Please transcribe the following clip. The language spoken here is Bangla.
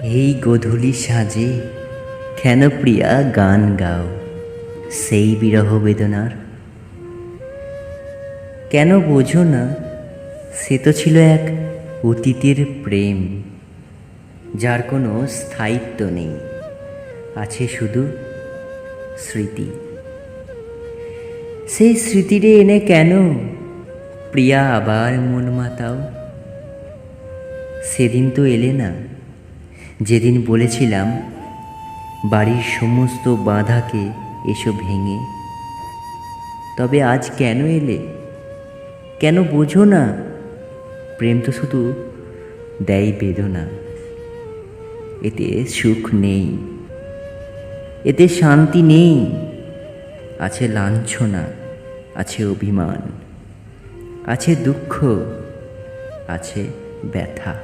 এই গোধূলি সাজে কেন প্রিয়া গান গাও সেই বিরহ বেদনার? কেন বোঝো না সে তো ছিল এক অতীতের প্রেম, যার কোনো স্থায়িত্ব নেই, আছে শুধু স্মৃতি। সেই স্মৃতিরে এনে কেন প্রিয়া আবার মন মাতাও? সেদিন তো এলে না, যেদিন বলেছিলাম বাড়ির সমস্ত বাধাকে এসো ভেঙে। তবে আজ কেন এলে? কেন বোঝো না প্রেম তো শুধু দেয় বেদনা, এতে সুখ নেই, এতে শান্তি নেই, আছে লাঞ্ছনা, আছে অভিমান, আছে দুঃখ, আছে ব্যথা।